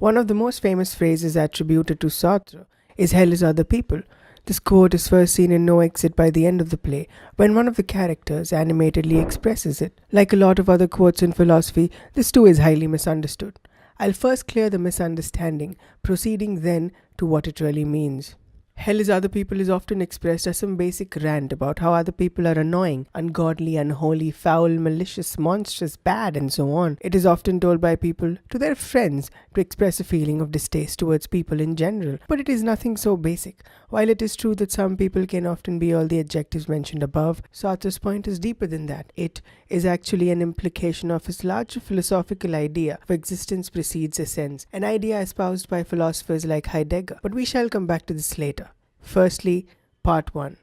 One of the most famous phrases attributed to Sartre is hell is other people. This quote is first seen in No Exit by the end of the play, when one of the characters animatedly expresses it. Like a lot of other quotes in philosophy, this too is highly misunderstood. I'll first clear the misunderstanding, proceeding then to what it really means. Hell is other people is often expressed as some basic rant about how other people are annoying, ungodly, unholy, foul, malicious, monstrous, bad, and so on. It is often told by people to their friends to express a feeling of distaste towards people in general, but it is nothing so basic. While it is true that some people can often be all the adjectives mentioned above, Sartre's point is deeper than that. It is actually an implication of his larger philosophical idea of existence precedes essence, an idea espoused by philosophers like Heidegger. But we shall come back to this later. Firstly, Part 1.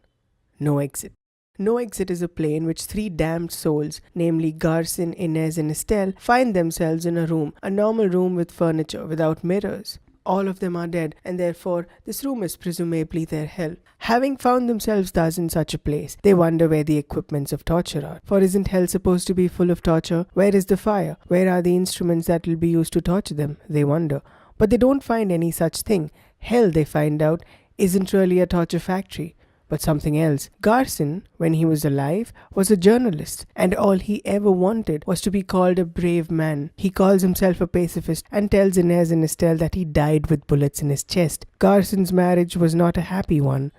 No Exit. No Exit is a play in which three damned souls, namely Garcin, Inez and Estelle, find themselves in a room, a normal room with furniture, without mirrors. All of them are dead, and therefore this room is presumably their hell. Having found themselves thus in such a place, they wonder where the equipments of torture are. For isn't hell supposed to be full of torture? Where is the fire? Where are the instruments that will be used to torture them? They wonder. But they don't find any such thing. Hell, they find out, isn't really a torture factory, but something else. Garcin, when he was alive, was a journalist, and all he ever wanted was to be called a brave man. He calls himself a pacifist and tells Inez and Estelle that he died with bullets in his chest. Garcin's marriage was not a happy one.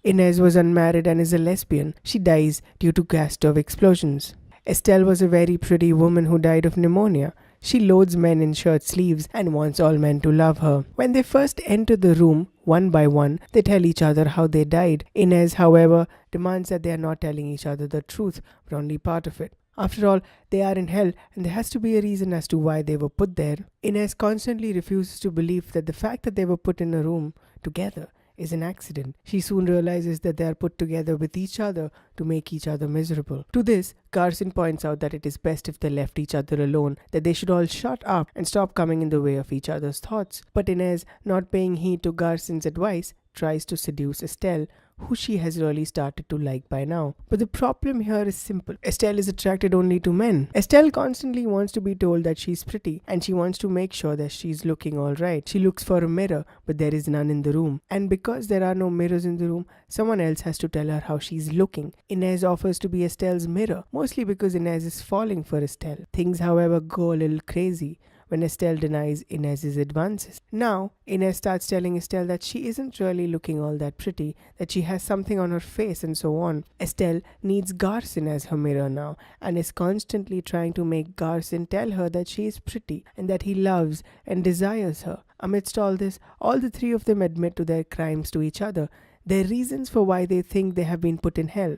Inez was unmarried and is a lesbian. She dies due to gas stove explosions. Estelle was a very pretty woman who died of pneumonia. She loads men in shirt sleeves and wants all men to love her. When they first enter the room, one by one, they tell each other how they died. Inez, however, demands that they are not telling each other the truth, but only part of it. After all, they are in hell, and there has to be a reason as to why they were put there. Inez constantly refuses to believe that the fact that they were put in a room together is an accident. She soon realizes that they are put together with each other to make each other miserable. To this, Garcin points out that it is best if they left each other alone, that they should all shut up and stop coming in the way of each other's thoughts. But Inez, not paying heed to Garcin's advice, tries to seduce Estelle, who she has really started to like by now. But the problem here is simple. Estelle is attracted only to men. Estelle constantly wants to be told that she's pretty, and she wants to make sure that she's looking alright. She looks for a mirror, but there is none in the room. And because there are no mirrors in the room, someone else has to tell her how she's looking. Inez offers to be Estelle's mirror, mostly because Inez is falling for Estelle. Things, however, go a little crazy when Estelle denies Inez's advances. Now, Inez starts telling Estelle that she isn't really looking all that pretty, that she has something on her face and so on. Estelle needs Garcin as her mirror now, and is constantly trying to make Garcin tell her that she is pretty and that he loves and desires her. Amidst all this, all the three of them admit to their crimes to each other, their reasons for why they think they have been put in hell.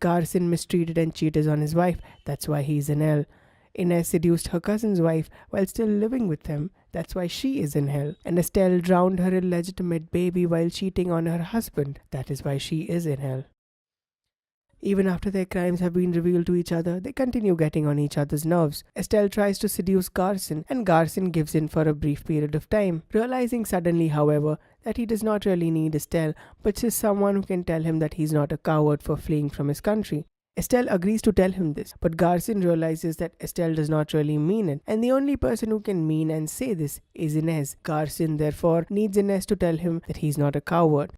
Garcin mistreated and cheated on his wife, that's why he is in hell. Inez seduced her cousin's wife while still living with them, that's why she is in hell. And Estelle drowned her illegitimate baby while cheating on her husband, that is why she is in hell. Even after their crimes have been revealed to each other, they continue getting on each other's nerves. Estelle tries to seduce Garcin, and Garcin gives in for a brief period of time, realizing suddenly, however, that he does not really need Estelle, but just someone who can tell him that he's not a coward for fleeing from his country. Estelle agrees to tell him this, but Garcin realizes that Estelle does not really mean it, and the only person who can mean and say this is Inez. Garcin, therefore, needs Inez to tell him that he's not a coward.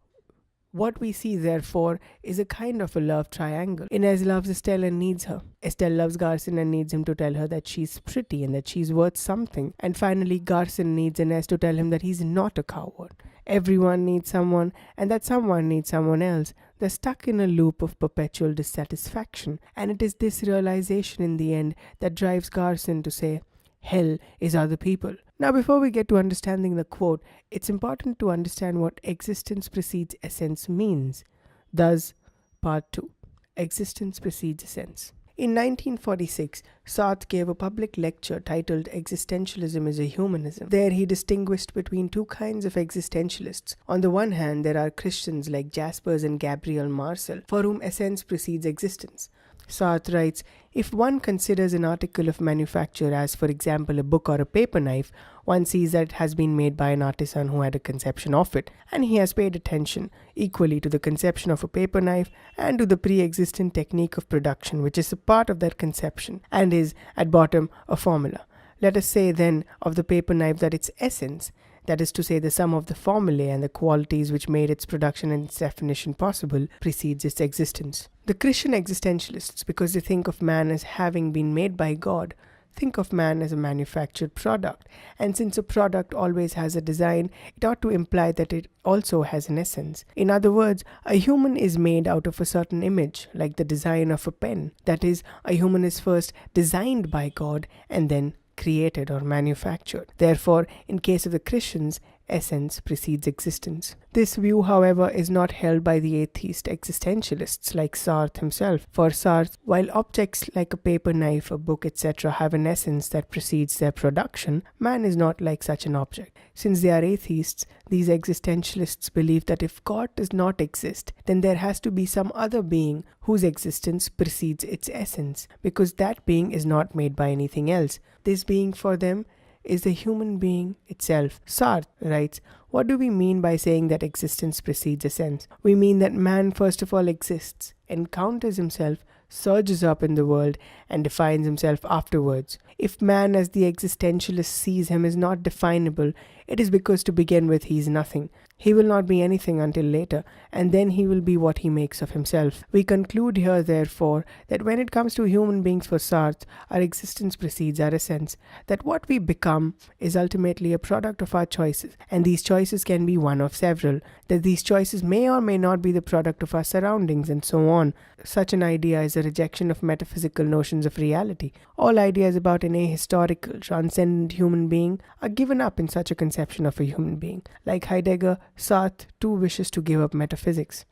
What we see, therefore, is a kind of a love triangle. Inez loves Estelle and needs her. Estelle loves Garcin and needs him to tell her that she's pretty and that she's worth something. And finally, Garcin needs Inez to tell him that he's not a coward. Everyone needs someone, and that someone needs someone else. They're stuck in a loop of perpetual dissatisfaction, and it is this realization in the end that drives Garcin to say, hell is other people. Now, before we get to understanding the quote, it's important to understand what existence precedes essence means. Thus, Part 2. Existence precedes essence. In 1946, Sartre gave a public lecture titled Existentialism is a Humanism. There he distinguished between two kinds of existentialists. On the one hand, there are Christians like Jaspers and Gabriel Marcel, for whom essence precedes existence. Sartre writes, if one considers an article of manufacture as, for example, a book or a paper knife, one sees that it has been made by an artisan who had a conception of it, and he has paid attention equally to the conception of a paper knife and to the pre-existent technique of production, which is a part of that conception and is, at bottom, a formula. Let us say then of the paper knife that its essence, that is to say, the sum of the formulae and the qualities which made its production and its definition possible, precedes its existence. The Christian existentialists, because they think of man as having been made by God, think of man as a manufactured product, and since a product always has a design, it ought to imply that it also has an essence. In other words, a human is made out of a certain image, like the design of a pen. That is, a human is first designed by God and then created or manufactured. Therefore, in case of the Christians, essence precedes existence. This view, however, is not held by the atheist existentialists like Sartre himself. For Sartre, while objects like a paper knife, a book, etc. have an essence that precedes their production, man is not like such an object. Since they are atheists, these existentialists believe that if God does not exist, then there has to be some other being whose existence precedes its essence, because that being is not made by anything else. This being for them is the human being itself. Sartre writes, what do we mean by saying that existence precedes essence? We mean that man first of all exists, encounters himself, surges up in the world, and defines himself afterwards. If man, as the existentialist sees him, is not definable, it is because to begin with he is nothing. He will not be anything until later, and then he will be what he makes of himself. We conclude here, therefore, that when it comes to human beings for Sartre, our existence precedes our essence, that what we become is ultimately a product of our choices, and these choices can be one of several, that these choices may or may not be the product of our surroundings, and so on. Such an idea is a rejection of metaphysical notions of reality. All ideas about an ahistorical, transcendent human being are given up in such a conception of a human being. Like Heidegger, Sartre too wishes to give up metaphysics.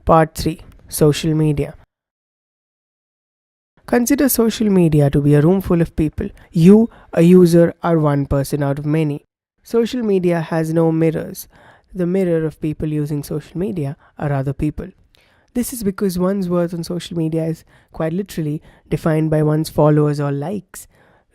Part 3. Social media. Consider social media to be a room full of people. You, a user, are one person out of many. Social media has no mirrors. The mirror of people using social media are other people. This is because one's worth on social media is quite literally defined by one's followers or likes.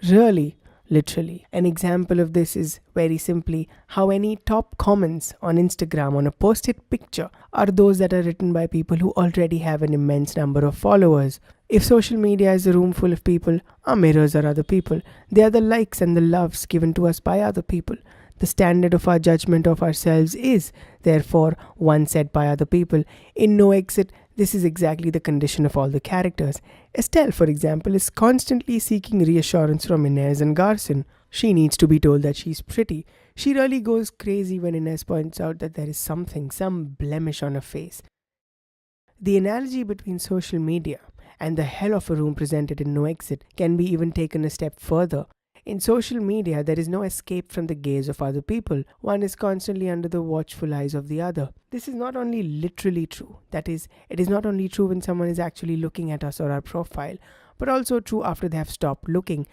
Really, literally. An example of this is very simply how any top comments on Instagram on a posted picture are those that are written by people who already have an immense number of followers. If social media is a room full of people, our mirrors are other people. They are the likes and the loves given to us by other people. The standard of our judgment of ourselves is, therefore, one set by other people. In No Exit, this is exactly the condition of all the characters. Estelle, for example, is constantly seeking reassurance from Inez and Garson. She needs to be told that she's pretty. She really goes crazy when Inez points out that there is some blemish on her face. The analogy between social media and the hell of a room presented in No Exit can be even taken a step further. In social media, there is no escape from the gaze of other people. One is constantly under the watchful eyes of the other. This is not only literally true, that is, it is not only true when someone is actually looking at us or our profile, but also true after they have stopped looking.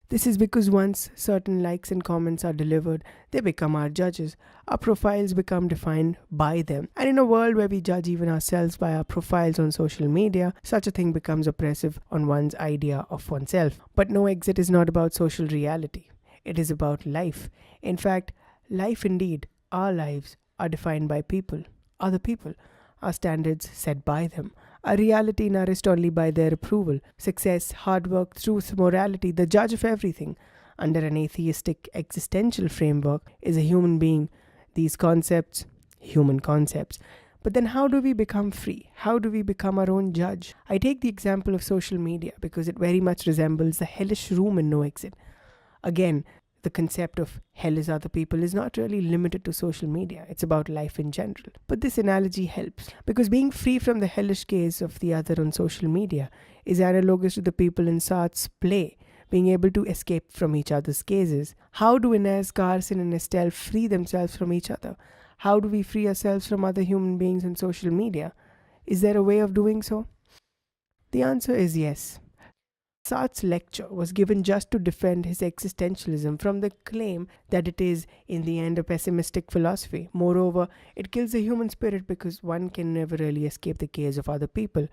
This is because once certain likes and comments are delivered, they become our judges. Our profiles become defined by them. And in a world where we judge even ourselves by our profiles on social media, such a thing becomes oppressive on one's idea of oneself. But No Exit is not about social reality. It is about life. In fact, life indeed, our lives, are defined by people, other people, our standards set by them. A reality nourished only by their approval. Success, hard work, truth, morality, the judge of everything, under an atheistic existential framework, is a human being. These concepts, human concepts. But then how do we become free? How do we become our own judge? I take the example of social media because it very much resembles the hellish room in No Exit. Again, the concept of hell is other people is not really limited to social media. It's about life in general. But this analogy helps because being free from the hellish gaze of the other on social media is analogous to the people in Sartre's play, being able to escape from each other's gazes. How do Inez, Garson and Estelle free themselves from each other? How do we free ourselves from other human beings on social media? Is there a way of doing so? The answer is yes. Sartre's lecture was given just to defend his existentialism from the claim that it is, in the end, a pessimistic philosophy. Moreover, it kills the human spirit because one can never really escape the gaze of other people.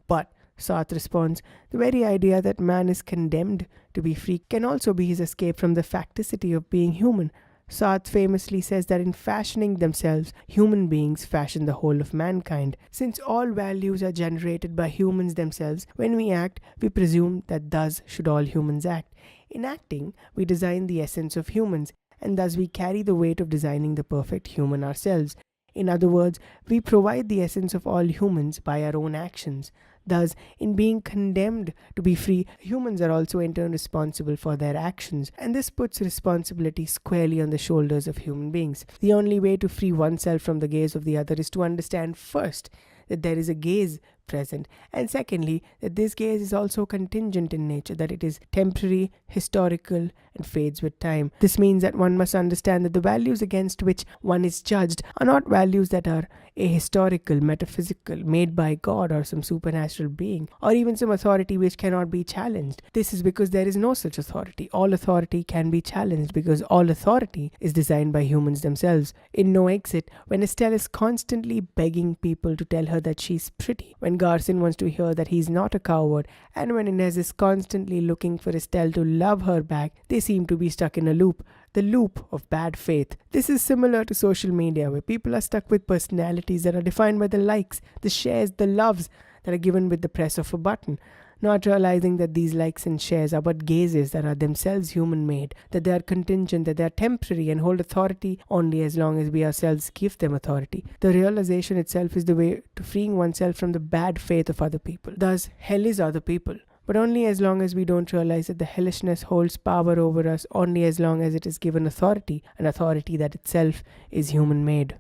But, Sartre responds, the very idea that man is condemned to be free can also be his escape from the facticity of being human. Sartre famously says that in fashioning themselves, human beings fashion the whole of mankind. Since all values are generated by humans themselves, when we act, we presume that thus should all humans act. In acting, we design the essence of humans, and thus we carry the weight of designing the perfect human ourselves. In other words, we provide the essence of all humans by our own actions. Thus, in being condemned to be free, humans are also in turn responsible for their actions, and this puts responsibility squarely on the shoulders of human beings. The only way to free oneself from the gaze of the other is to understand first that there is a gaze present, and secondly, that this gaze is also contingent in nature, that it is temporary, historical, and fades with time. This means that one must understand that the values against which one is judged are not values that are ahistorical, metaphysical, made by God or some supernatural being, or even some authority which cannot be challenged. This is because there is no such authority. All authority can be challenged because all authority is designed by humans themselves. In No Exit, when Estelle is constantly begging people to tell her that she's pretty, when Garson wants to hear that he's not a coward, and when Inez is constantly looking for Estelle to love her back, they seem to be stuck in a loop. The loop of bad faith. This is similar to social media, where people are stuck with personalities that are defined by the likes, the shares, the loves that are given with the press of a button, not realizing that these likes and shares are but gazes that are themselves human-made, that they are contingent, that they are temporary and hold authority only as long as we ourselves give them authority. The realization itself is the way to freeing oneself from the bad faith of other people. Thus, hell is other people, but only as long as we don't realize that the hellishness holds power over us, only as long as it is given authority, an authority that itself is human-made.